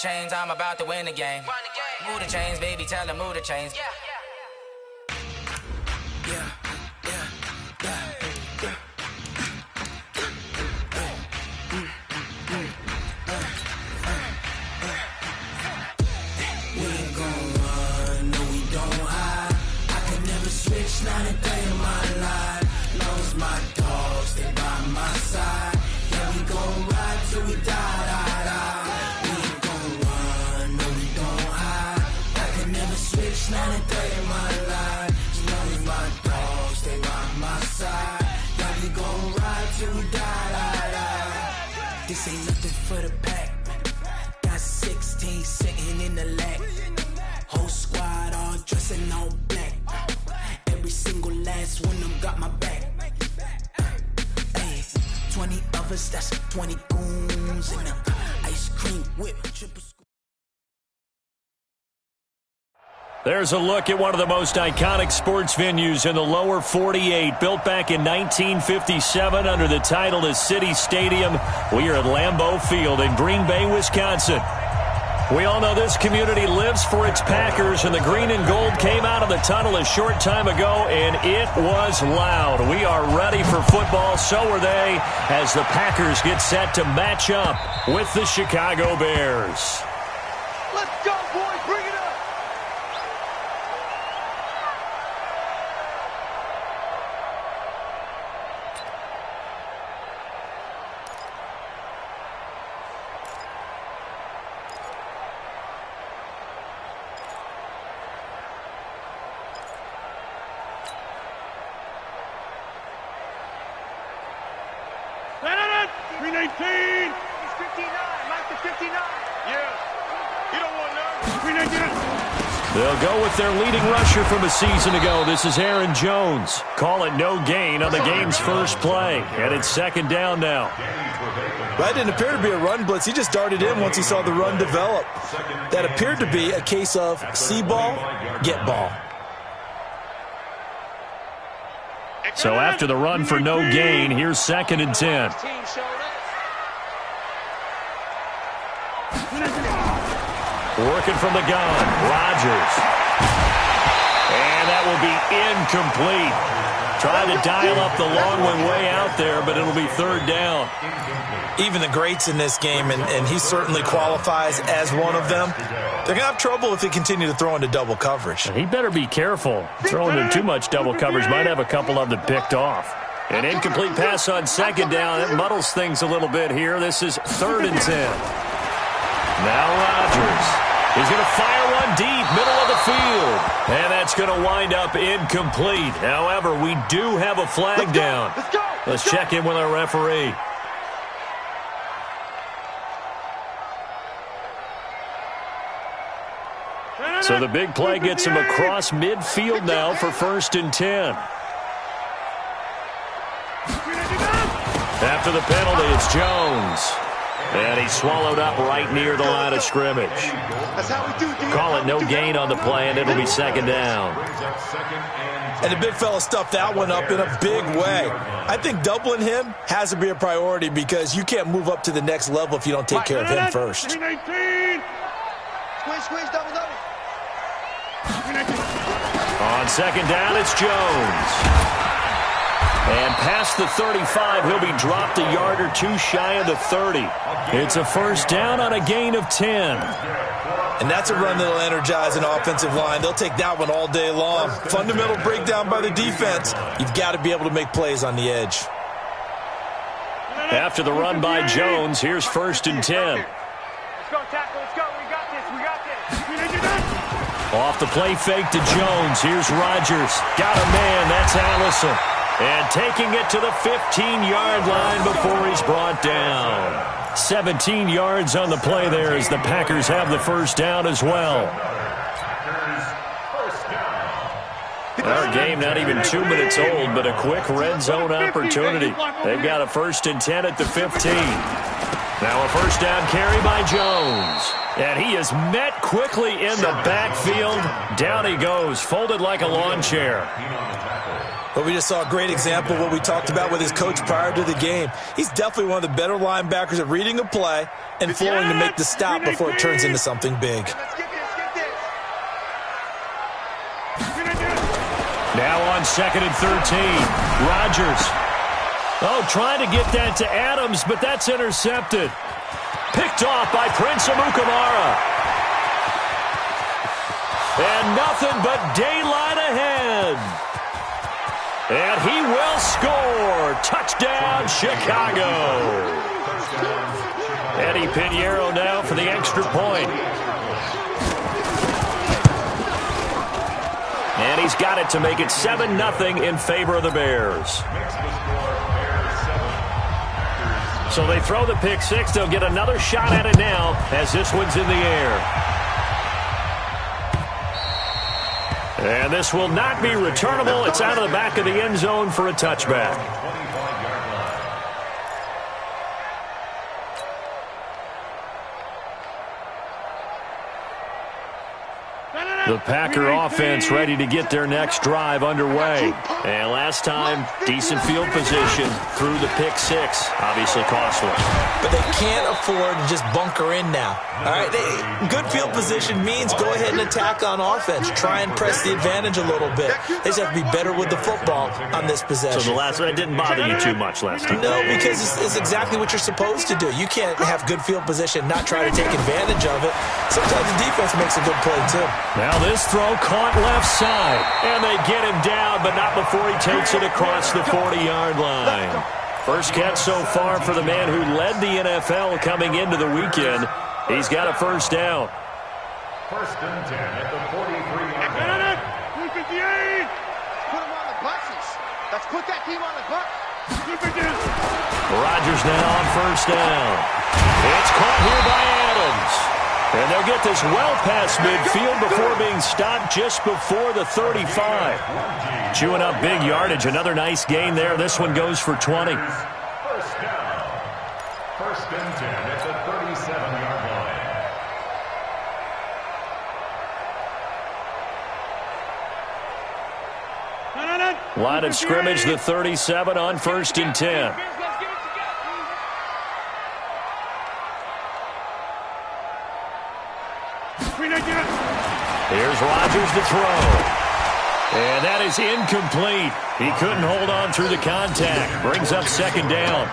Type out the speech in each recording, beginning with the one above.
Chains, I'm about to win the game. Move the chains, baby, tell them move the chains. We ain't gon' run, no we don't hide. I can never switch, not a day in my life. Long as my dogs stay by my side. Yeah, we gon' ride till we die, die, die. We ain't gon' run, no we don't hide. I can never switch, not a day in my life. As long as my dogs stay by my side. Yeah, we gon' ride till we die, die, die. This ain't nothing for the pack. Got 16 sitting in the lap. Whole squad all dressing all black. Every single last one of them got my back. Hey, 20 of us, that's 20 goons in a ice cream whip, triple. There's a look at one of the most iconic sports venues in the lower 48. Built back in 1957 under the title of City Stadium. We are at Lambeau Field in Green Bay, Wisconsin. We all know this community lives for its Packers, and the green and gold came out of the tunnel a short time ago, and it was loud. We are ready for football, so are they, as the Packers get set to match up with the Chicago Bears. Let's go, boys! Bring it up! They'll go with their leading rusher from a season ago. This is Aaron Jones. Call it no gain on the game's first play. And it's second down now. That didn't appear to be a run blitz. He just darted in once he saw the run develop. That appeared to be a case of see ball, get ball. So after the run for no gain, here's second and 10. Working from the gun, Rodgers. And that will be incomplete. Trying to dial up the long one way out there, but it'll be third down. Even the greats in this game, and he certainly qualifies as one of them, they're going to have trouble if they continue to throw into double coverage. He better be careful. Throwing into too much double coverage might have a couple of them picked off. An incomplete pass on second down. It muddles things a little bit here. This is third and 10. Now Rodgers. He's going to fire one deep, middle of the field. And that's going to wind up incomplete. However, we do have a flag down. Let's check in with our referee. So the big play gets him across midfield now for first and 10. After the penalty, it's Jones. And he's swallowed up right near the line of scrimmage. Call it no gain on the play, and it'll be second down. And the big fella stuffed that one up in a big way. I think doubling him has to be a priority because you can't move up to the next level if you don't take care of him first. Squeeze, double. On second down, it's Jones. And past the 35, he'll be dropped a yard or two shy of the 30. It's a first down on a gain of 10. And that's a run that'll energize an offensive line. They'll take that one all day long. Fundamental breakdown by the defense. You've got to be able to make plays on the edge. After the run by Jones, here's first and 10. Let's go, tackle. Let's go. We got this. Off the play fake to Jones. Here's Rodgers. Got a man. That's Allison. And taking it to the 15-yard line before he's brought down. 17 yards on the play there as the Packers have the first down as well. Our game not even 2 minutes old, but a quick red zone opportunity. They've got a first and 10 at the 15. Now a first down carry by Jones. And he is met quickly in the backfield. Down he goes, folded like a lawn chair. But we just saw a great example of what we talked about with his coach prior to the game. He's definitely one of the better linebackers at reading a play and flowing to make the stop before it turns into something big. Now on 2nd and 13, Rodgers. Oh, trying to get that to Adams, but that's intercepted. Picked off by Prince Amukamara. And nothing but daylight ahead. And he will score. Touchdown, Chicago. Eddie Pinheiro now for the extra point. And he's got it to make it 7-0 in favor of the Bears. So they throw the pick six. They'll get another shot at it now as this one's in the air. And this will not be returnable. It's out of the back of the end zone for a touchback. The Packer offense ready to get their next drive underway. And last time, decent field position through the pick six. Obviously costly. But they can't afford to just bunker in now. All right, good field position means go ahead and attack on offense. Try and press the advantage a little bit. They just have to be better with the football on this possession. So the last one didn't bother you too much last time? No, because it's exactly what you're supposed to do. You can't have good field position, not try to take advantage of it. Sometimes the defense makes a good play, too. Now this throw caught left side. And they get him down, but not before he takes it across the 40-yard line. First catch so far for the man who led the NFL coming into the weekend. He's got a first down. 1st and 10 at the 43-yard line. 258. Put him on the buses. Let's put that team on the bus. Rodgers now on first down. It's caught here by Adams. And they'll get this well past midfield before being stopped just before the 35. Chewing up big yardage. Another nice gain there. This one goes for 20. First down. 1st and 10 at the 37-yard line. Line of scrimmage, the 37 on 1st and 10. Here's Rodgers to throw. And that is incomplete. He couldn't hold on through the contact. Brings up 2nd down.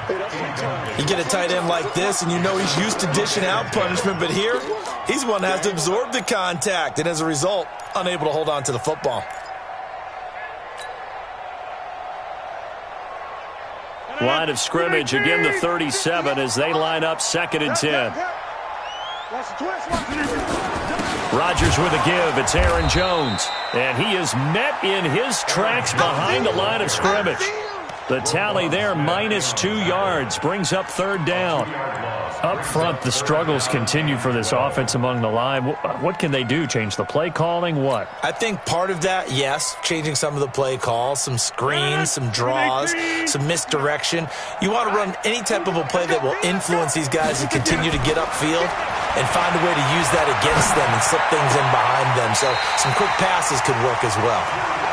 You get a tight end like this, and you know he's used to dishing out punishment, but here, he's one that has to absorb the contact, and as a result, unable to hold on to the football. Line of scrimmage, again the 37 as they line up 2nd and 10. Rodgers with a give. It's Aaron Jones. And he is met in his tracks behind the line of scrimmage. The tally there, -2 yards, brings up 3rd down. Up front, the struggles continue for this offense among the line. What can they do? Change the play calling? What? I think part of that, yes, changing some of the play calls, some screens, some draws, some misdirection. You want to run any type of a play that will influence these guys to continue to get upfield and find a way to use that against them and slip things in behind them. So some quick passes could work as well.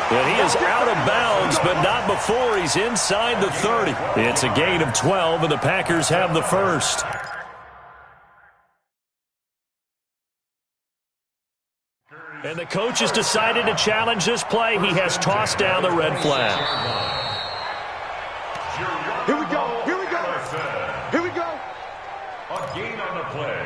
And he is out of bounds, but not before he's inside the 30. It's a gain of 12, and the Packers have the first. And the coach has decided to challenge this play. He has tossed down the red flag. Here we go. Here we go. Here we go. A gain on the play.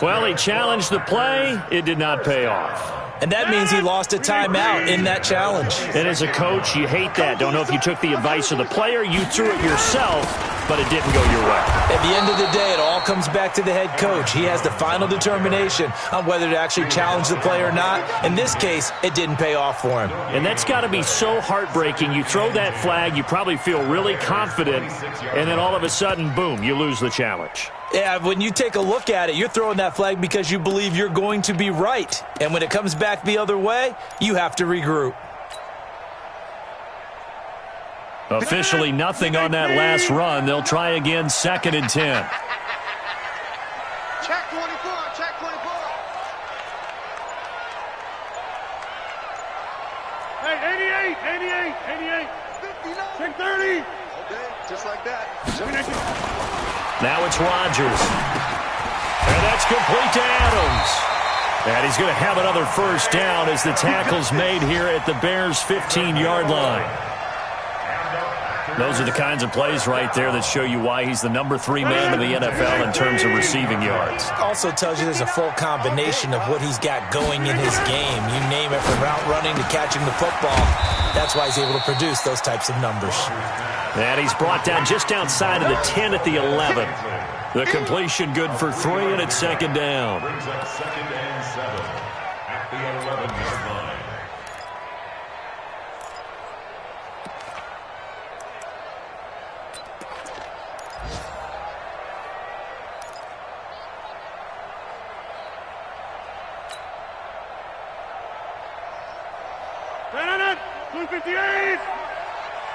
Well, he challenged the play. It did not pay off. And that means he lost a timeout in that challenge. And as a coach, you hate that. Don't know if you took the advice of the player, you threw it yourself, but it didn't go your way. At the end of the day, it all comes back to the head coach. He has the final determination on whether to actually challenge the play or not. In this case, it didn't pay off for him. And that's got to be so heartbreaking. You throw that flag, you probably feel really confident, and then all of a sudden, boom, you lose the challenge. Yeah, when you take a look at it, you're throwing that flag because you believe you're going to be right. And when it comes back the other way, you have to regroup. Officially nothing on that last run. They'll try again 2nd and 10. Check 24, check Hey, 88. Check 30. Okay, just like that. Now it's Rodgers. And that's complete to Adams. And he's going to have another first down as the tackle's made here at the Bears' 15-yard line. Those are the kinds of plays right there that show you why he's the number 3 man in the NFL in terms of receiving yards. Also tells you there's a full combination of what he's got going in his game. You name it, from route running to catching the football. That's why he's able to produce those types of numbers. And he's brought down just outside of the 10 at the 11. The completion good for 3, and it's second down. Brings up 2nd and 7 at the 11-yard line.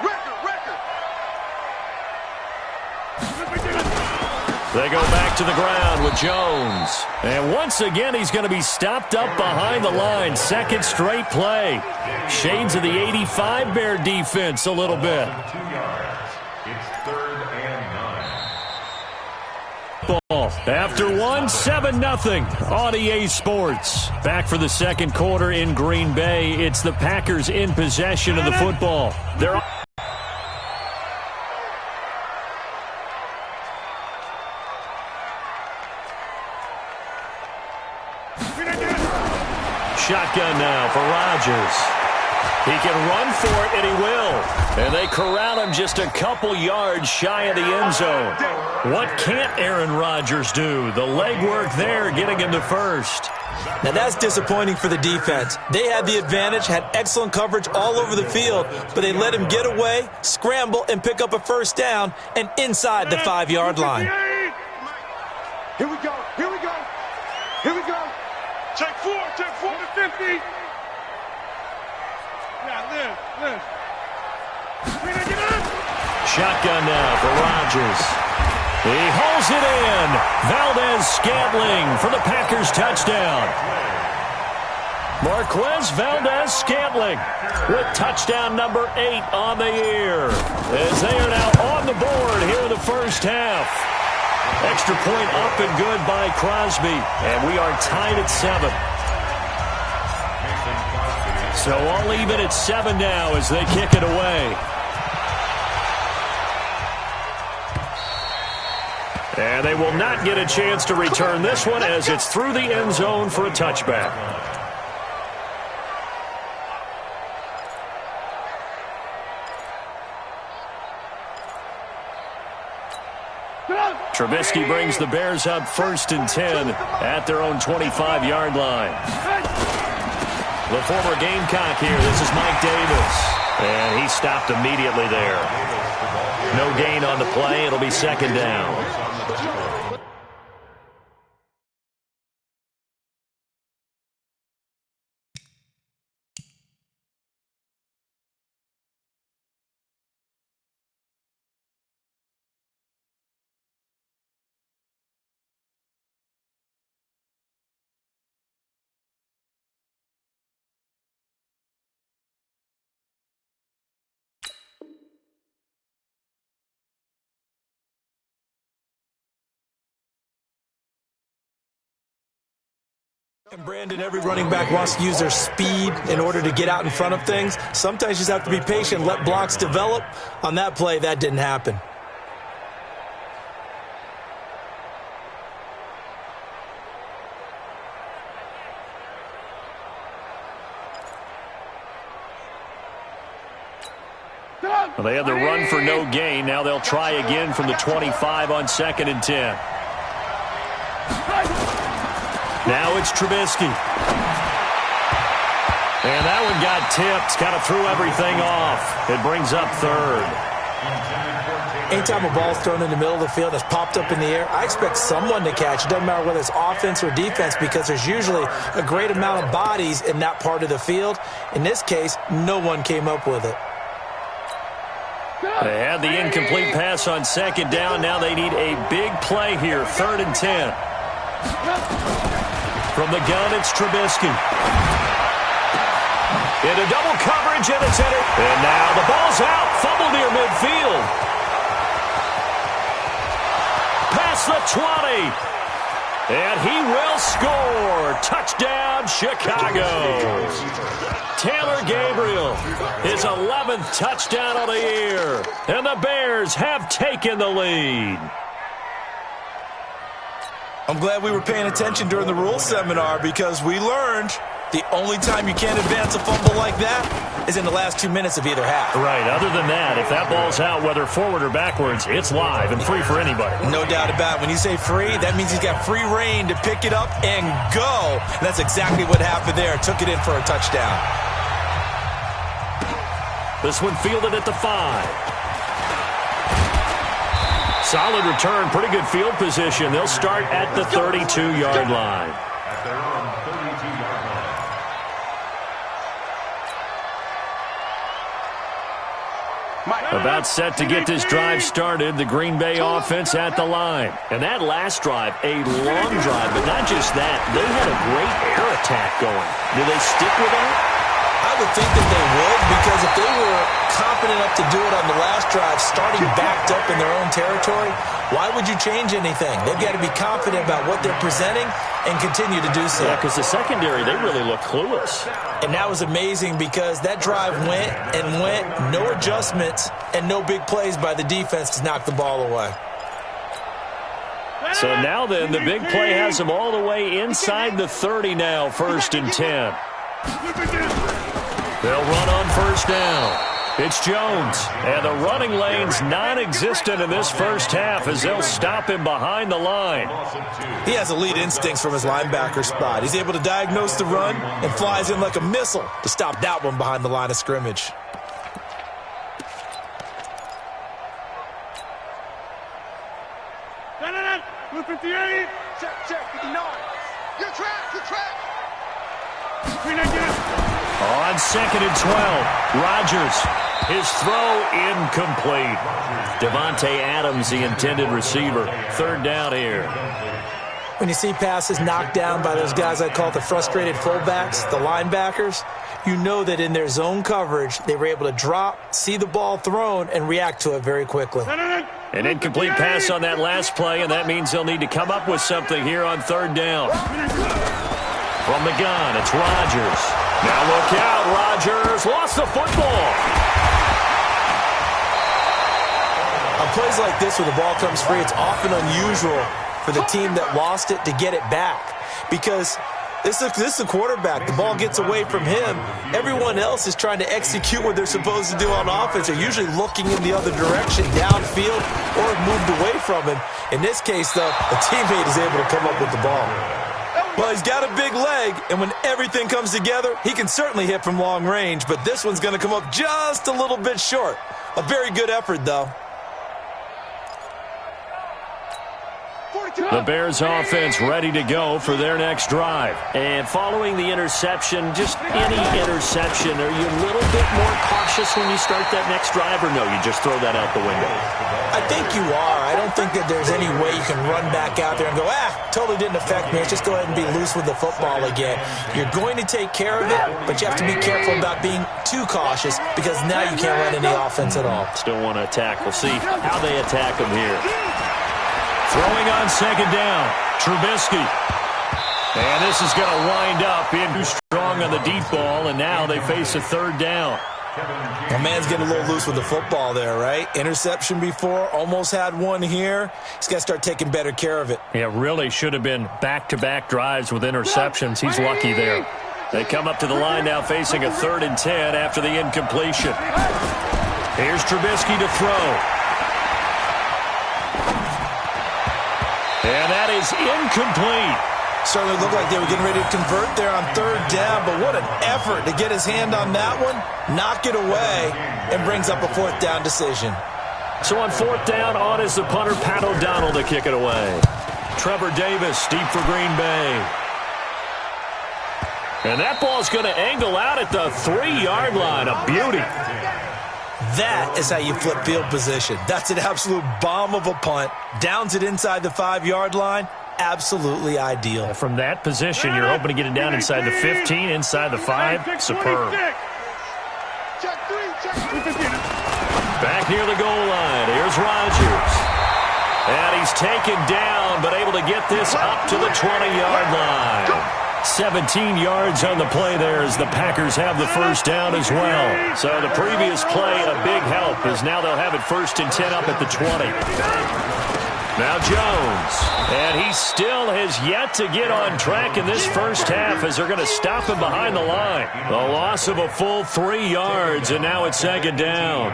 Record. They go back to the ground with Jones. And once again, he's going to be stopped up behind the line. Second straight play. Shades of the 85 Bear defense a little bit. 2 yards. It's 3rd and 9. Ball. After 7-0 on EA Sports. Back for the second quarter in Green Bay. It's the Packers in possession of the football. They're shotgun now for Rodgers. He can run for it, and he will. And they corral him just a couple yards shy of the end zone. What can't Aaron Rodgers do? The legwork there getting him to first. Now that's disappointing for the defense. They had the advantage, had excellent coverage all over the field, but they let him get away, scramble, and pick up a first down, and inside the 5-yard line. Here we go. Check 4 to 50. Yeah, Liz. Shotgun now for Rodgers. He hauls it in. Valdez-Scantling for the Packers touchdown. Marquez Valdez-Scantling with touchdown number 8 on the year. As they are now on the board here in the first half. Extra point up and good by Crosby. And we are tied at 7. So all even at 7 now as they kick it away. And they will not get a chance to return this one as it's through the end zone for a touchback. Trubisky brings the Bears up 1st and 10 at their own 25-yard line. The former Gamecock here. This is Mike Davis. And he stopped immediately there. No gain on the play. It'll be second down. And Brandon, every running back wants to use their speed in order to get out in front of things. Sometimes you just have to be patient, let blocks develop. On that play, that didn't happen. Well, they had the run for no gain. Now they'll try again from the 25 on 2nd and 10. Now it's Trubisky. And that one got tipped. Kind of threw everything off. It brings up 3rd. Anytime a ball's thrown in the middle of the field that's popped up in the air, I expect someone to catch. It doesn't matter whether it's offense or defense because there's usually a great amount of bodies in that part of the field. In this case, no one came up with it. They had the incomplete pass on 2nd down. Now they need a big play here. 3rd and 10. From the gun, it's Trubisky. Into double coverage, and it's entered. And now the ball's out. Fumble near midfield. Past the 20. And he will score. Touchdown, Chicago. Taylor Gabriel, his 11th touchdown of the year. And the Bears have taken the lead. I'm glad we were paying attention during the rules seminar because we learned the only time you can't advance a fumble like that is in the last 2 minutes of either half. Right. Other than that, if that ball's out, whether forward or backwards, it's live and free for anybody. No doubt about it. When you say free, that means he's got free reign to pick it up and go. And that's exactly what happened there. Took it in for a touchdown. This one fielded at the 5. Solid return. Pretty good field position. They'll start at the 32-yard line. At their own 32-yard line. About set to get this drive started. The Green Bay offense at the line. And that last drive, a long drive, but not just that. They had a great air attack going. Do they stick with that? I would think that they would, because if they were confident enough to do it on the last drive, starting backed up in their own territory, why would you change anything? They've got to be confident about what they're presenting and continue to do so. Yeah, because the secondary, they really look clueless. And that was amazing because that drive went and went, no adjustments and no big plays by the defense to knock the ball away. So now then, the big play has them all the way inside the 30 now, 1st and 10. They'll run on 1st down. It's Jones, and the running lane's non-existent in this first half as they'll stop him behind the line. He has elite instincts from his linebacker spot. He's able to diagnose the run and flies in like a missile to stop that one behind the line of scrimmage. Check, 59. Your track. On 2nd and 12, Rodgers. His throw incomplete. Devontae Adams, the intended receiver. 3rd down here. When you see passes knocked down by those guys I call the frustrated fullbacks, the linebackers, you know that in their zone coverage, they were able to drop, see the ball thrown, and react to it very quickly. An incomplete pass on that last play, and that means they'll need to come up with something here on 3rd down. From the gun, it's Rodgers. Now look out, Rodgers lost the football. On plays like this where the ball comes free, it's often unusual for the team that lost it to get it back because this is the quarterback. The ball gets away from him. Everyone else is trying to execute what they're supposed to do on offense. They're usually looking in the other direction, downfield, or moved away from him. In this case, though, a teammate is able to come up with the ball. Well, he's got a big leg, and when everything comes together, he can certainly hit from long range, but this one's going to come up just a little bit short. A very good effort, though. The Bears offense ready to go for their next drive. And following the interception, just any interception, are you a little bit more cautious when you start that next drive, or no, you just throw that out the window? I think you are. I don't think that there's any way you can run back out there and go, totally didn't affect me. Let's just go ahead and be loose with the football again. You're going to take care of it, but you have to be careful about being too cautious because now you can't run any offense at all. Still want to attack. We'll see how they attack them here. Throwing on 2nd down, Trubisky. And this is going to wind up being too strong on the deep ball, and now they face a 3rd down. My man's getting a little loose with the football there, right? Interception before, almost had one here. He's got to start taking better care of it. Yeah, really should have been back-to-back drives with interceptions. He's lucky there. They come up to the line now facing a 3rd and 10 after the incompletion. Here's Trubisky to throw. And that is incomplete. Certainly looked like they were getting ready to convert there on 3rd down, but what an effort to get his hand on that one, knock it away, and brings up a 4th down decision. So on 4th down, on is the punter, Pat O'Donnell, to kick it away. Trevor Davis deep for Green Bay. And that ball's going to angle out at the 3-yard line. A beauty. That is how you flip field position. That's an absolute bomb of a punt. Downs it inside the 5-yard line. Absolutely ideal. From that position, you're hoping to get it down inside the 15, inside the 5. Superb. Back near the goal line. Here's Rodgers. And he's taken down, but able to get this up to the 20-yard line. 17 yards on the play there as the Packers have the first down as well. So the previous play, a big help, as now they'll have it 1st and 10 up at the 20. Now Jones, and he still has yet to get on track in this first half as they're going to stop him behind the line. The loss of a full 3 yards, and now it's 2nd down.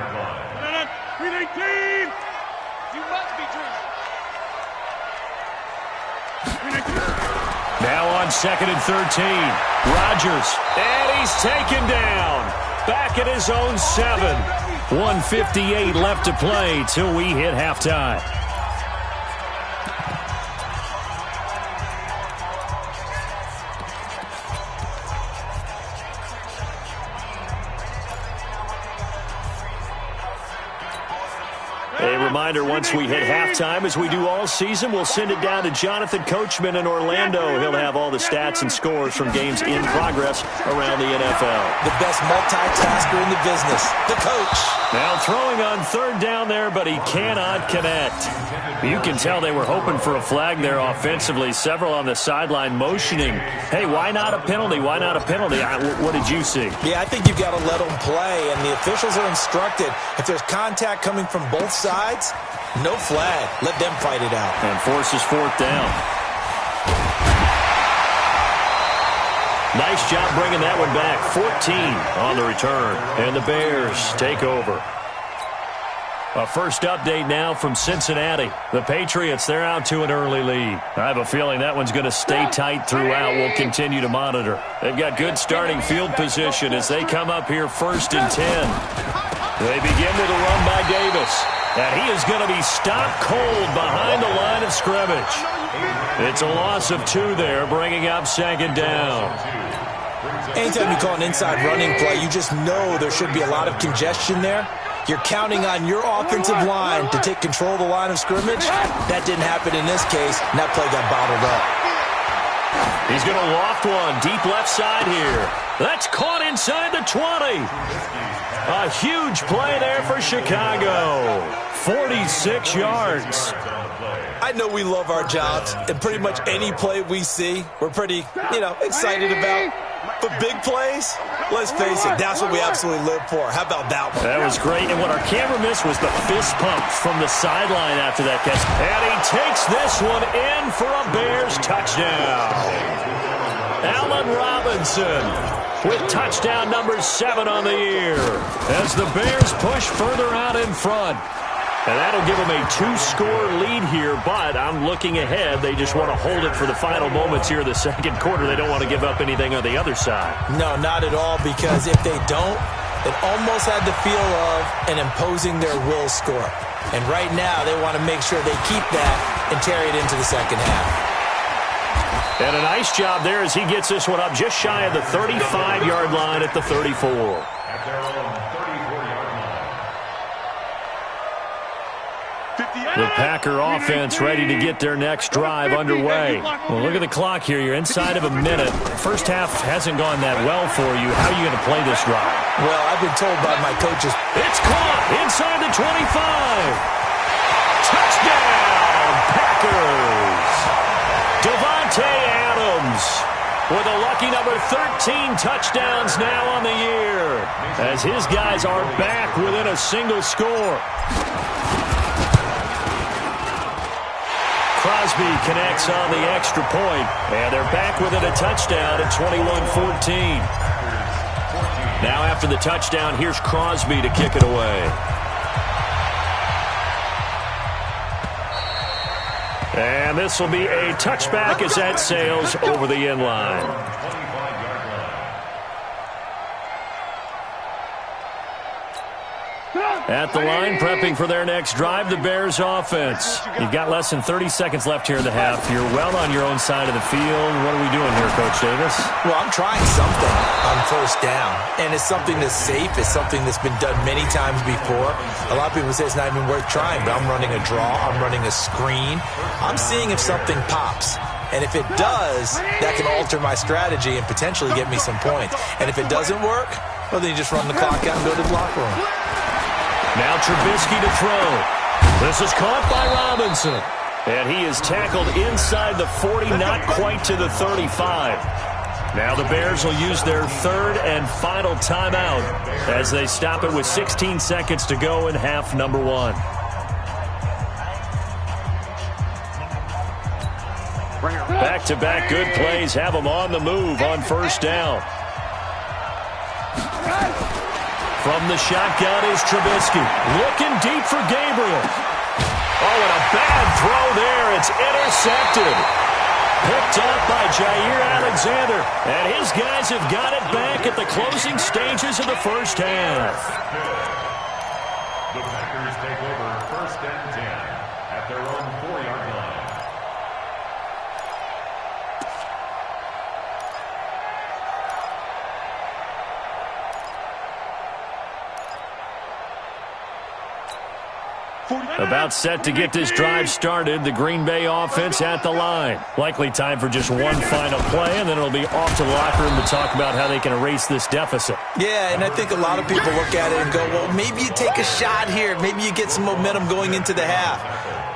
Now on 2nd and 13, Rodgers, and he's taken down. Back at his own 7. 1:58 left to play till we hit halftime. A reminder, once we hit halftime, as we do all season, we'll send it down to Jonathan Coachman in Orlando. He'll have all the stats and scores from games in progress around the NFL. The best multitasker in the business, the coach. Now throwing on 3rd down there, but he cannot connect. You can tell they were hoping for a flag there offensively. Several on the sideline motioning. Hey, why not a penalty? Why not a penalty? What did you see? Yeah, I think you've got to let them play, and the officials are instructed. If there's contact coming from both sides, no flag. Let them fight it out. And forces 4th down. Nice job bringing that one back. 14 on the return. And the Bears take over. A first update now from Cincinnati. The Patriots, they're out to an early lead. I have a feeling that one's going to stay tight throughout. We'll continue to monitor. They've got good starting field position as they come up here 1st and 10. They begin with a run by Davis. And he is going to be stopped cold behind the line of scrimmage. It's a loss of 2 there, bringing up 2nd down. Anytime you call an inside running play, you just know there should be a lot of congestion there. You're counting on your offensive line to take control of the line of scrimmage. That didn't happen in this case, and that play got bottled up. He's going to loft one deep left side here. That's caught inside the 20. A huge play there for Chicago. 46 yards. I know we love our jobs, and pretty much any play we see, we're pretty, excited about. But big plays, let's face it, that's what we absolutely live for. How about that one? That was great, and what our camera missed was the fist pump from the sideline after that catch. And he takes this one in for a Bears touchdown. Allen Robinson with touchdown number 7 on the year as the Bears push further out in front. And that'll give them a 2-score lead here, but I'm looking ahead. They just want to hold it for the final moments here of the 2nd quarter. They don't want to give up anything on the other side. No, not at all, because if they don't, it almost had the feel of an imposing their will score. And right now, they want to make sure they keep that and carry it into the 2nd half. And a nice job there as he gets this one up just shy of the 35-yard line at the 34. The Packer offense ready to get their next drive underway. Well, look at the clock here. You're inside of a minute. First half hasn't gone that well for you. How are you going to play this drive? Well, I've been told by my coaches. It's caught inside the 25. Touchdown, Packers. Devontae Adams with a lucky number 13 touchdowns now on the year as his guys are back within a single score. Crosby connects on the extra point, and they're back within a touchdown at 21-14. Now after the touchdown, here's Crosby to kick it away. And this will be a touchback as that sails over the end line. At the line, prepping for their next drive, the Bears offense. You've got less than 30 seconds left here in the half. You're well on your own side of the field. What are we doing here, Coach Davis? Well, I'm trying something on 1st down, and it's something that's safe. It's something that's been done many times before. A lot of people say it's not even worth trying, but I'm running a draw. I'm running a screen. I'm seeing if something pops. And if it does, that can alter my strategy and potentially get me some points. And if it doesn't work, Well, then you just run the clock out and go to the locker room. Now Trubisky to throw. This is caught by Robinson. And he is tackled inside the 40, not quite to the 35. Now the Bears will use their third and final timeout as they stop it with 16 seconds to go in half number 1. Back-to-back good plays have them on the move on first down. From the shotgun is Trubisky. Looking deep for Gabriel. Oh, and a bad throw there. It's intercepted. Picked up by Jair Alexander. And his guys have got it back at the closing stages of the first half. The Packers take over first and 10 at their own 4-yard line. About set to get this drive started, the Green Bay offense at the line. Likely time for just one final play, and then it'll be off to the locker room to talk about how they can erase this deficit. Yeah, and I think a lot of people look at it and go, well, maybe you take a shot here. Maybe you get some momentum going into the half.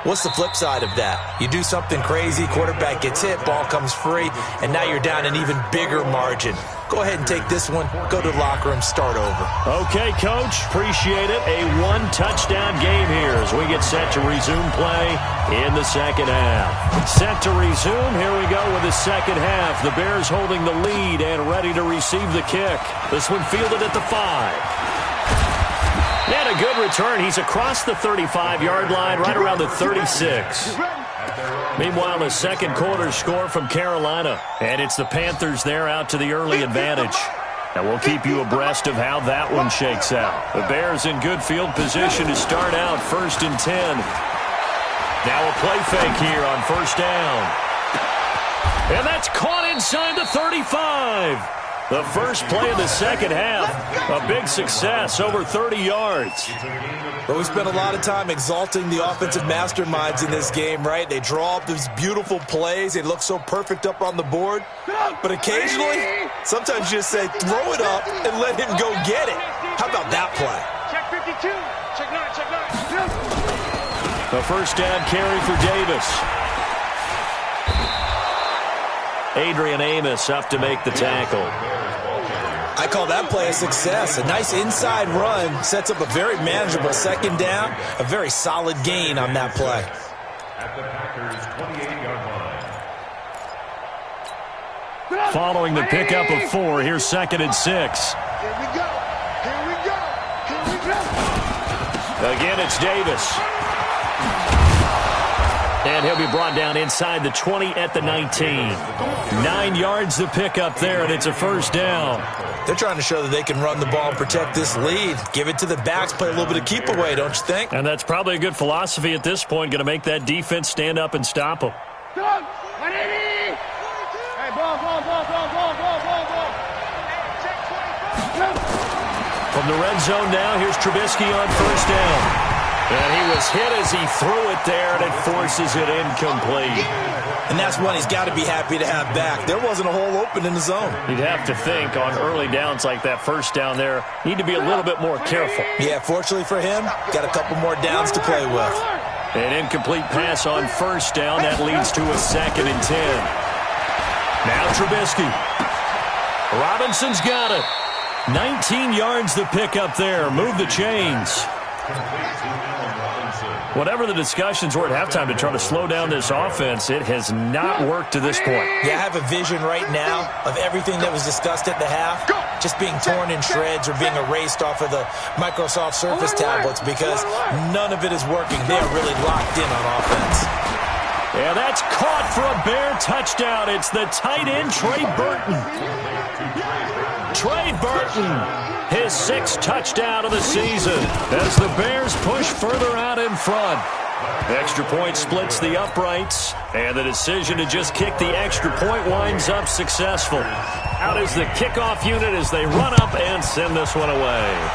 What's the flip side of that? You do something crazy, quarterback gets hit, ball comes free, and now you're down an even bigger margin. Go ahead and take this one, go to the locker room, start over. Okay, Coach, appreciate it. A one-touchdown game here as we get set to resume play in the second half. Set to resume, here we go with the second half. The Bears holding the lead and ready to receive the kick. This one fielded at the 5. And a good return. He's across the 35-yard line, right around the 36. Meanwhile, a second quarter score from Carolina. And it's the Panthers there out to the early advantage. And we'll keep you abreast of how that one shakes out. The Bears in good field position to start out first and 10. Now a play fake here on first down. And that's caught inside the 35. The first play of the second half, a big success, over 30 yards. But we spent a lot of time exalting the offensive masterminds in this game, right? They draw up these beautiful plays. They look so perfect up on the board. But occasionally, sometimes you just say, throw it up and let him go get it. How about that play? Check 52. Check 9. Check 9. The first down carry for Davis. Adrian Amos up to make the tackle. I call that play a success. A nice inside run sets up a very manageable second down. A very solid gain on that play. At the Packers' 28-yard line. Following the pickup of 4, here's second and 6. Here we go. Here we go. Here we go. Again, it's Davis. And he'll be brought down inside the 20 at the 19. 9 yards the pickup there, and it's a first down. They're trying to show that they can run the ball and protect this lead. Give it to the backs, play a little bit of keep away, don't you think? And that's probably a good philosophy at this point, going to make that defense stand up and stop them. Doug, 180. Hey, ball. From the red zone now, here's Trubisky on first down. And he was hit as he threw it there, and it forces it incomplete. And that's one he's got to be happy to have back. There wasn't a hole open in the zone. You'd have to think on early downs like that first down there, need to be a little bit more careful. Yeah, fortunately for him, got a couple more downs to play with. An incomplete pass on first down. That leads to a second and 10. Now Trubisky. Robinson's got it. 19 yards the pickup there. Move the chains. Whatever the discussions were at halftime to try to slow down this offense, it has not worked to this point. Yeah, I have a vision right now of everything that was discussed at the half just being torn in shreds or being erased off of the Microsoft Surface tablets because none of it is working. They are really locked in on offense. Yeah, that's caught for a Bear touchdown. It's the tight end, Trey Burton. Trey Burton, his 6th touchdown of the season as the Bears push further out in front. Extra point splits the uprights, and the decision to just kick the extra point winds up successful. Out is the kickoff unit as they run up and send this one away.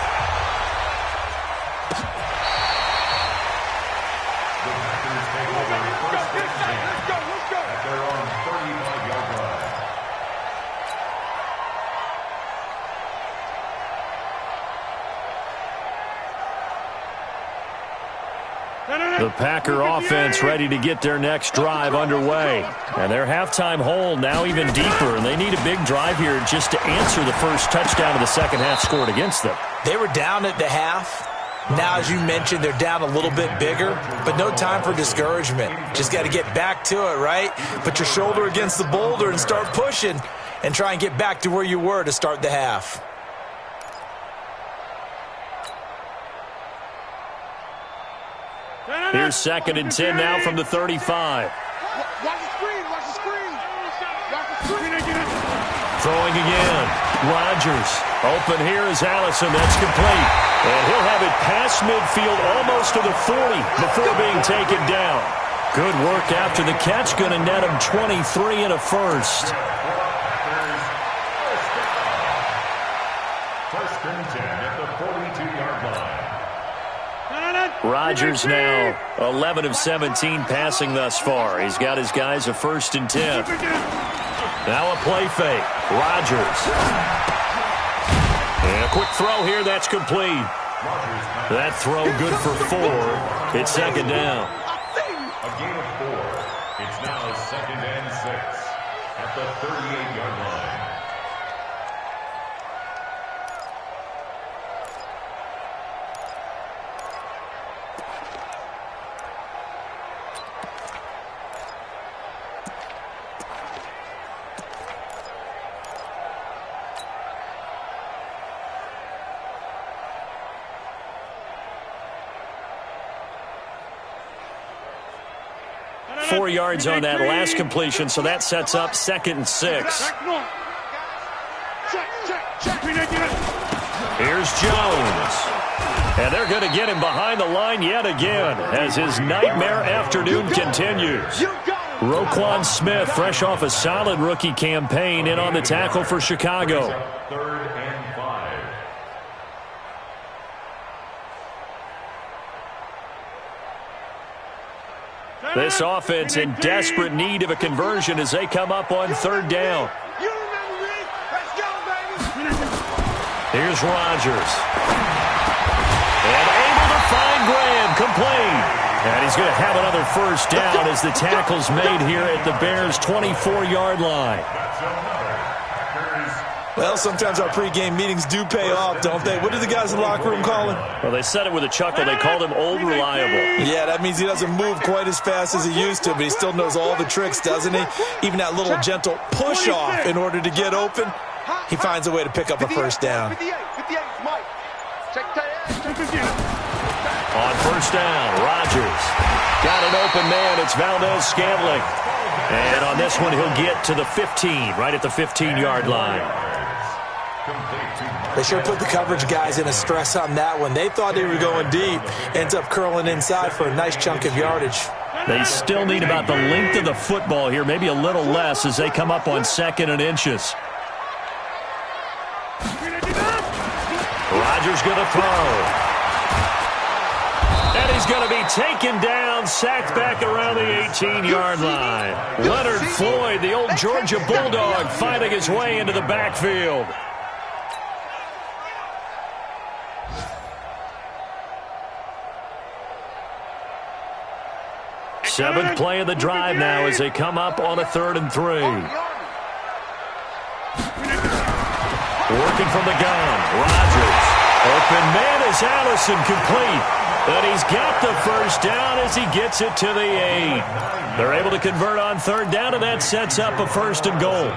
The Packer offense ready to get their next drive underway. And their halftime hole now even deeper, and they need a big drive here just to answer the first touchdown of the second half scored against them. They were down at the half. Now, as you mentioned, they're down a little bit bigger, but no time for discouragement. Just got to get back to it, right? Put your shoulder against the boulder and start pushing and try and get back to where you were to start the half. Here's 2nd and 10 now from the 35. Watch the screen, watch the screen. Watch the screen. Throwing again. Rodgers. Open here is Allison. That's complete. And he'll have it past midfield almost to the 40 before being taken down. Good work after the catch. Going to net him 23 and a first. First and 10 at the 42-yard line. Rodgers now 11 of 17 passing thus far. He's got his guys a 1st and 10. Now a play fake. Rodgers. And a quick throw here. That's complete. That throw good for 4. It's 2nd down. A gain of 4. It's now 2nd and 6 at the 38-yard line. Four yards on that last completion, so that sets up 2nd and 6. Here's Jones. And they're going to get him behind the line yet again as his nightmare afternoon continues. Roquan Smith, fresh off a solid rookie campaign, in on the tackle for Chicago. 3rd and 5. This offense in desperate need of a conversion as they come up on 3rd down. Here's Rodgers. And able to find Graham, complete. And he's going to have another 1st down as the tackle's made here at the Bears' 24-yard line. Well, sometimes our pregame meetings do pay off, don't they? What did the guys in the locker room call him? Well, they said it with a chuckle. They called him Old Reliable. Yeah, that means he doesn't move quite as fast as he used to, but he still knows all the tricks, doesn't he? Even that little gentle push-off in order to get open, he finds a way to pick up a 1st down. On 1st down, Rodgers. Got an open man. It's Valdez-Scantling. And on this one, he'll get to the 15, right at the 15-yard line. They sure put the coverage guys in a stress on that one. They thought they were going deep. Ends up curling inside for a nice chunk of yardage. They still need about the length of the football here, maybe a little less as they come up on 2nd and inches. Rodgers going to throw. And he's going to be taken down, sacked back around the 18-yard line. Leonard Floyd, the old Georgia Bulldog, fighting his way into the backfield. Seventh play of the drive now as they come up on a 3rd and 3. Working from the gun, Rodgers. Open man is Allison, complete. And he's got the 1st down as he gets it to the 8. They're able to convert on 3rd down, and that sets up a 1st and goal.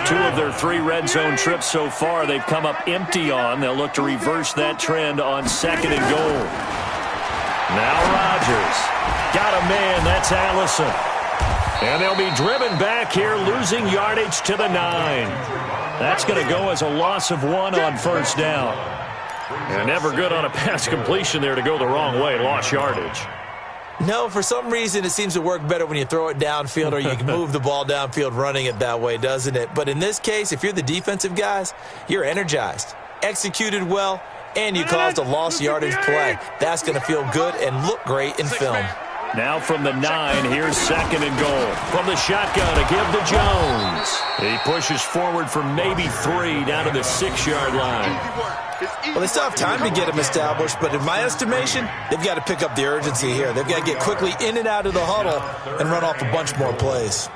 2 of their 3 red zone trips so far they've come up empty on. They'll look to reverse that trend on 2nd and goal. Now Rodgers. Got a man. That's Allison. And they'll be driven back here, losing yardage to the 9. That's going to go as a loss of 1 on 1st down. And never good on a pass completion there to go the wrong way. Lost yardage. No, for some reason it seems to work better when you throw it downfield or you can move the ball downfield running it that way, doesn't it? But in this case, if you're the defensive guys, you're energized, executed well, and you caused a lost yardage play. That's going to feel good and look great in film. Now from the 9, here's 2nd and goal. From the shotgun, a give to Jones. He pushes forward for maybe 3 down to the 6-yard line. Well, they still have time to get him established, but in my estimation, they've got to pick up the urgency here. They've got to get quickly in and out of the huddle and run off a bunch more plays.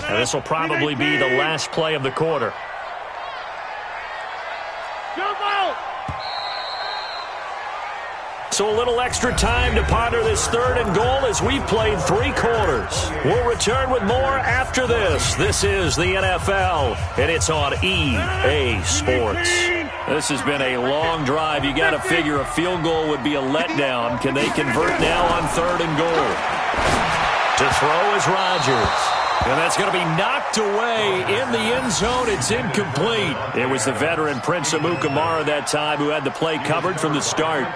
Now, this will probably be the last play of the quarter. So a little extra time to ponder this 3rd and goal as we've played 3 quarters. We'll return with more after this. This is the NFL, and it's on EA Sports. This has been a long drive. You got to figure a field goal would be a letdown. Can they convert now on 3rd and goal? To throw is Rodgers. And that's going to be knocked away in the end zone. It's incomplete. It was the veteran Prince Amukamara that time who had the play covered from the start.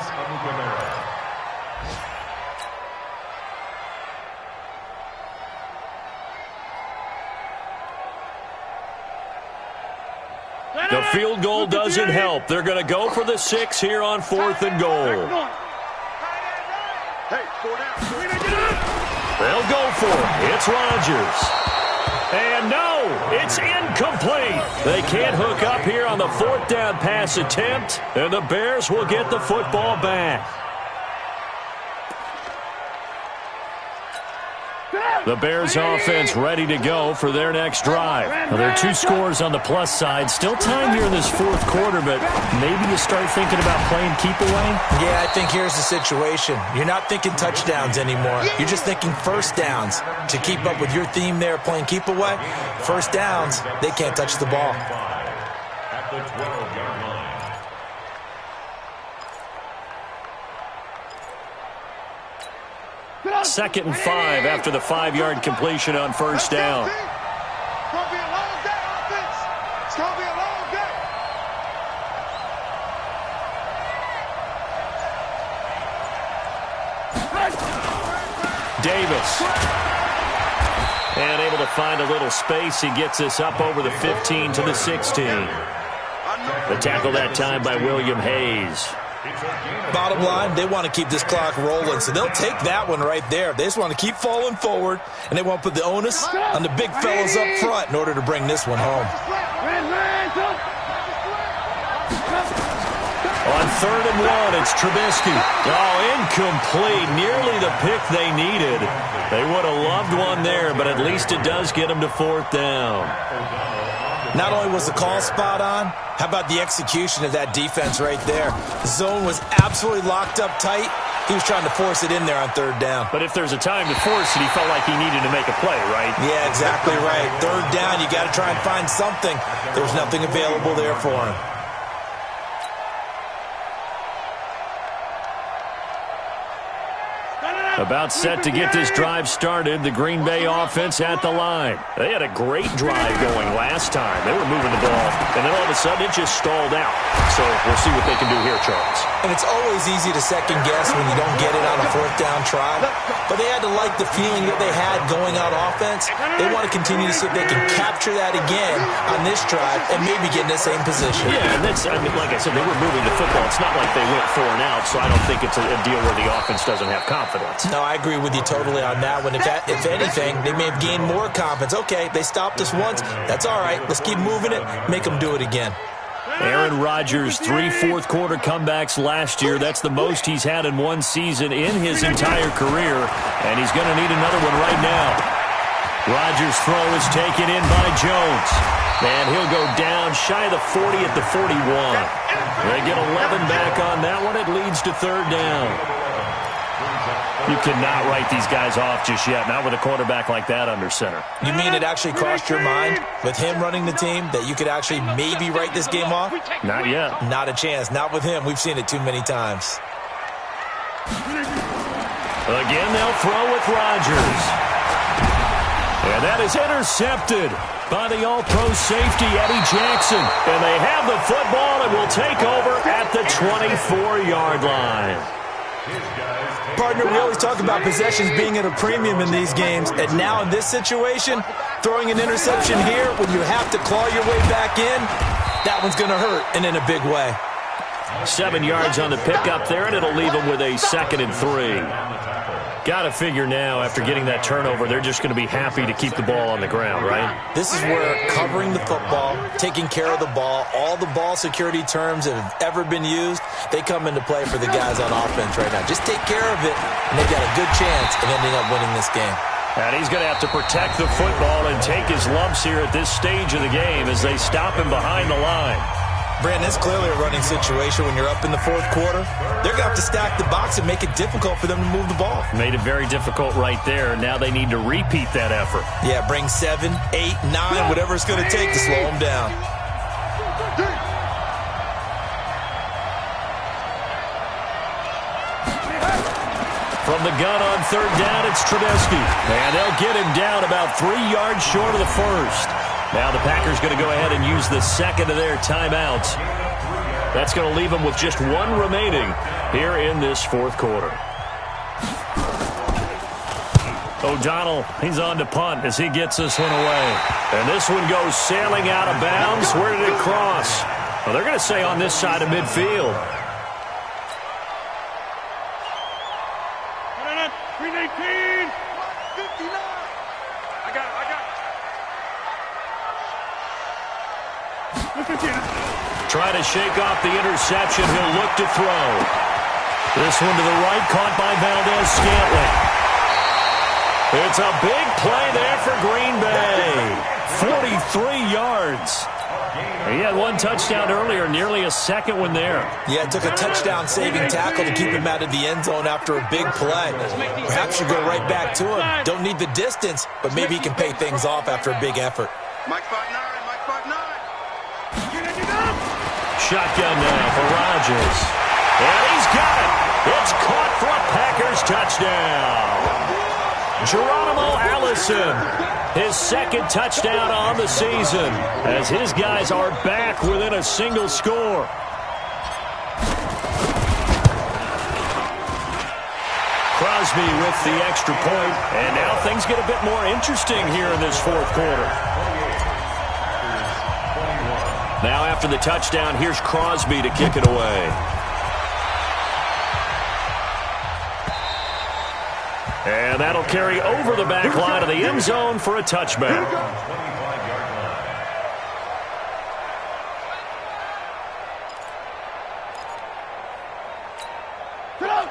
The field goal doesn't help. They're going to go for the 6 here on 4th and goal. They'll go for it. It's Rodgers. And no, it's incomplete. They can't hook up here on the 4th down pass attempt, and the Bears will get the football back. The Bears offense ready to go for their next drive. Now, there are 2 scores on the plus side. Still time here in this 4th quarter, but maybe you start thinking about playing keep away? Yeah, I think here's the situation. You're not thinking touchdowns anymore. You're just thinking first downs. To keep up with your theme there, playing keep away, first downs, they can't touch the ball. At the 12-yard line. 2nd and 5 after the 5-yard completion on 1st down. It's going to be a long day, offense. It's going to be a long day. Davis. And able to find a little space. He gets this up over the 15 to the 16. The tackle that time by William Hayes. Bottom line, they want to keep this clock rolling, so they'll take that one right there. They just want to keep falling forward, and they want to put the onus on the big fellas up front in order to bring this one home. On 3rd and 1, it's Trubisky. Oh, incomplete. Nearly the pick they needed. They would have loved one there, but at least it does get them to 4th down. Not only was the call spot on, how about the execution of that defense right there? The zone was absolutely locked up tight. He was trying to force it in there on 3rd down. But if there's a time to force it, he felt like he needed to make a play, right? Yeah, exactly right. 3rd down, you got to try and find something. There's nothing available there for him. About set to get this drive started, the Green Bay offense at the line. They had a great drive going last time. They were moving the ball, and then all of a sudden it just stalled out. So we'll see what they can do here, Charles. And it's always easy to second guess when you don't get it on a 4th down try. But they had to like the feeling that they had going on offense. They want to continue to see if they can capture that again on this drive and maybe get in the same position. Yeah, and that's, I mean, like I said, they were moving the football. It's not like they went 4 and out, so I don't think it's a deal where the offense doesn't have confidence. No, I agree with you totally on that one. If anything, they may have gained more confidence. Okay, they stopped us once. That's all right. Let's keep moving it. Make them do it again. Aaron Rodgers, 3 fourth-quarter comebacks last year. That's the most he's had in one season in his entire career, and he's going to need another one right now. Rodgers' throw is taken in by Jones, and he'll go down shy of the 40 at the 41. They get 11 back on that one. It leads to 3rd down. You cannot write these guys off just yet, not with a quarterback like that under center. You mean it actually crossed your mind with him running the team that you could actually maybe write this game off? Not yet. Not a chance. Not with him. We've seen it too many times. Again, they'll throw with Rodgers. And that is intercepted by the all-pro safety, Eddie Jackson. And they have the football and will take over at the 24-yard line. Partner, we always talk about possessions being at a premium in these games, and now in this situation, throwing an interception here when you have to claw your way back in, that one's going to hurt, and in a big way. 7 yards on the pickup there, and it'll leave them with a 2nd and 3. Got to figure now, after getting that turnover, they're just going to be happy to keep the ball on the ground, right? This is where covering the football, taking care of the ball, all the ball security terms that have ever been used, they come into play for the guys on offense right now. Just take care of it, and they've got a good chance of ending up winning this game. And he's going to have to protect the football and take his lumps here at this stage of the game as they stop him behind the line. Brandon, it's clearly a running situation when you're up in the fourth quarter. They're going to have to stack the box and make it difficult for them to move the ball. Made it very difficult right there. Now they need to repeat that effort. Yeah, bring 7, 8, 9, whatever it's going to take to slow them down. From the gun on 3rd down, it's Trubisky. And they'll get him down about 3 yards short of the first. Now the Packers going to go ahead and use the 2nd of their timeouts. That's going to leave them with just 1 remaining here in this fourth quarter. O'Donnell, he's on to punt as he gets this one away. And this one goes sailing out of bounds. Where did it cross? Well, they're going to say on this side of midfield. 319. 59. I got Trying to shake off the interception. He'll look to throw. This one to the right, caught by Valdez-Scantling. It's a big play there for Green Bay. 43 yards. He had 1 touchdown earlier, nearly a 2nd one there. Yeah, it took a touchdown-saving tackle to keep him out of the end zone after a big play. Perhaps you go right back to him. Don't need the distance, but maybe he can pay things off after a big effort. Mike 5-9. Shotgun now for Rodgers. And he's got it. It's caught for a Packers touchdown. Geronimo Allison, his 2nd touchdown on the season, as his guys are back within a single score. Crosby with the extra point, and now things get a bit more interesting here in this fourth quarter. Now after the touchdown, here's Crosby to kick it away. And that'll carry over the back line of the end zone for a touchback.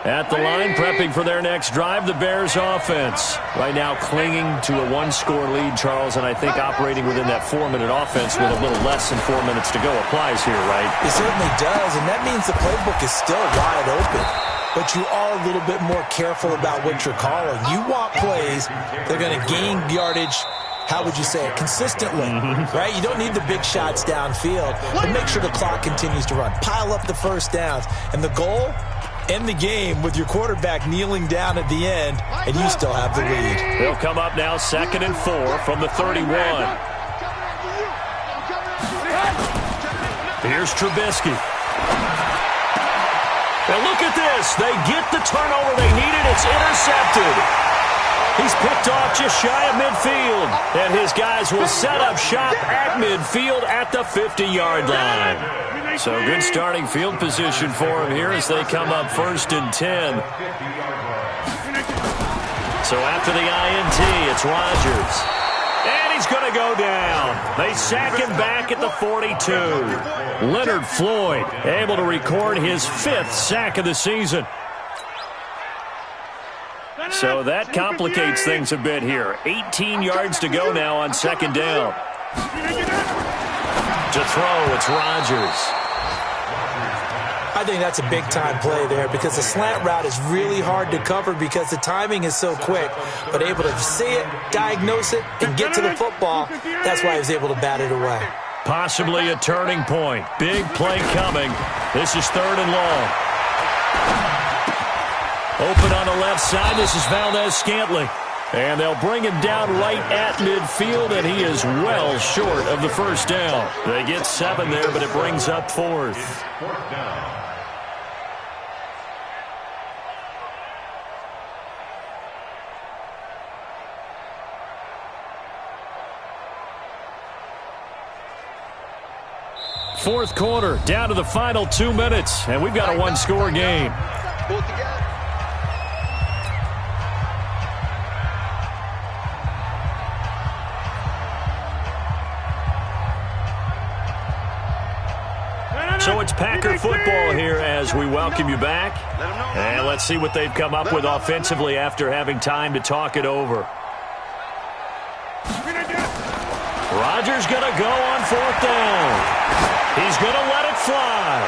At the line, prepping for their next drive, the Bears offense. Right now clinging to a 1-score lead, Charles, and I think operating within that 4-minute offense with a little less than 4 minutes to go applies here, right? It certainly does, and that means the playbook is still wide open. But you are a little bit more careful about what you're calling. You want plays that are going to gain yardage, how would you say it, consistently, right? You don't need the big shots downfield, but make sure the clock continues to run. Pile up the first downs. And the goal, end the game with your quarterback kneeling down at the end, and you still have the lead. They'll come up now 2nd and 4 from the 31. Here's Trubisky. And look at this. They get the turnover they needed. It's intercepted. He's picked off just shy of midfield. And his guys will set up shop at midfield at the 50-yard line. So good starting field position for him here as they come up 1st and 10. So after the INT, it's Rodgers. And he's going to go down. They sack him back at the 42. Leonard Floyd able to record his 5th sack of the season. So that complicates things a bit here. 18 yards to go now on 2nd down. To throw, it's Rodgers. I think that's a big-time play there because the slant route is really hard to cover because the timing is so quick. But able to see it, diagnose it, and get to the football, that's why he was able to bat it away. Possibly a turning point. Big play coming. This is 3rd and long. Open on the left side. This is Valdez-Scantling. And they'll bring him down right at midfield, and he is well short of the first down. They get 7 there, but it brings up 4th. 4th down. Fourth quarter, down to the final 2 minutes, and we've got a one-score game. Pull it together. So it's Packer football here as we welcome you back. And let's see what they've come up with offensively after having time to talk it over. Rodgers going to go on fourth down. He's going to let it fly.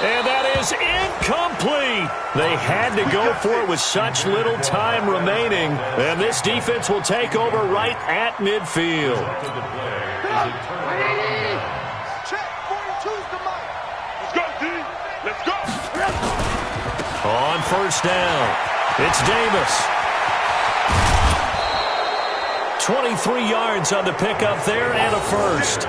And that is incomplete. They had to go for it with such little time remaining. And this defense will take over right at midfield. On first down, it's Davis. 23 yards on the pickup there and a first.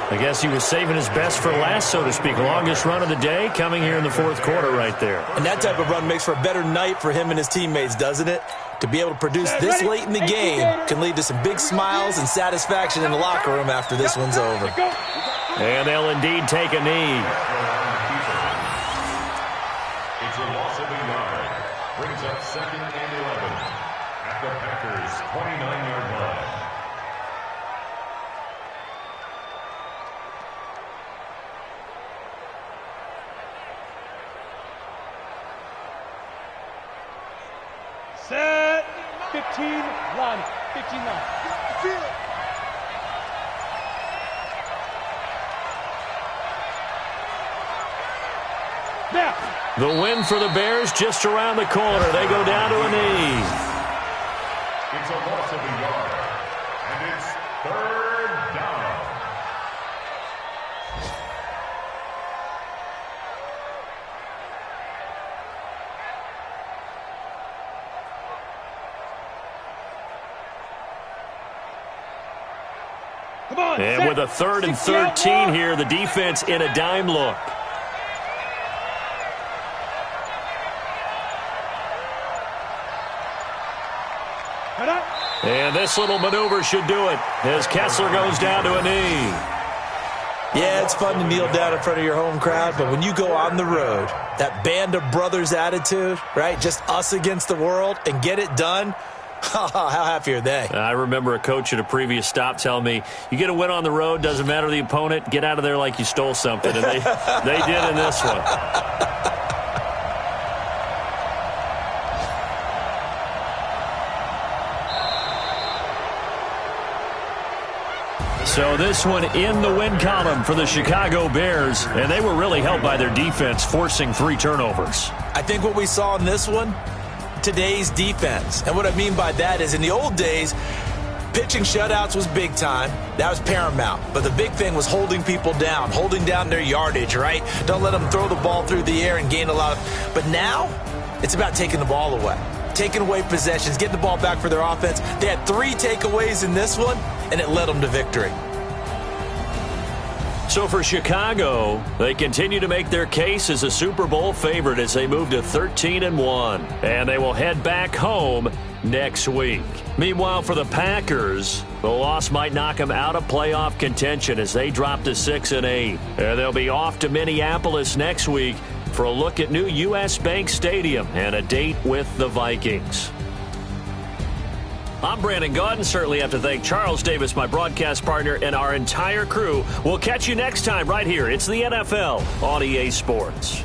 I guess he was saving his best for last, so to speak. Longest run of the day coming here in the fourth quarter right there. And that type of run makes for a better night for him and his teammates, doesn't it? To be able to produce this late in the game can lead to some big smiles and satisfaction in the locker room after this one's over. And they'll indeed take a knee. It's a loss of a yard. Brings up 2nd and 11 at the Packers' 29-yard line. Set. 15-1. 15-1. Feel it. Now. The win for the Bears just around the corner. They go down to a knee. It's a loss of a yard. And it's 3rd down. Come on. And with a 3rd and 13 here, the defense in a dime look. And this little maneuver should do it as Kessler goes down to a knee. Yeah, it's fun to kneel down in front of your home crowd, but when you go on the road, that band of brothers attitude, right, just us against the world, and get it done, how happy are they? I remember a coach at a previous stop telling me, you get a win on the road, doesn't matter the opponent, get out of there like you stole something. And they did in this one. So this one in the win column for the Chicago Bears, and they were really helped by their defense, forcing 3 turnovers. I think what we saw in this one, today's defense. And what I mean by that is in the old days, pitching shutouts was big time. That was paramount. But the big thing was holding people down, holding down their yardage, right? Don't let them throw the ball through the air and gain a lot of. But now, it's about taking the ball away. Taking away possessions, getting the ball back for their offense. They had 3 takeaways in this one, and it led them to victory. So for Chicago, they continue to make their case as a Super Bowl favorite as they move to 13-1. And they will head back home next week. Meanwhile, for the Packers, the loss might knock them out of playoff contention as they drop to 6-8. And they'll be off to Minneapolis next week for a look at new U.S. Bank Stadium and a date with the Vikings. I'm Brandon Gaudin. Certainly have to thank Charles Davis, my broadcast partner, and our entire crew. We'll catch you next time right here. It's the NFL on EA Sports.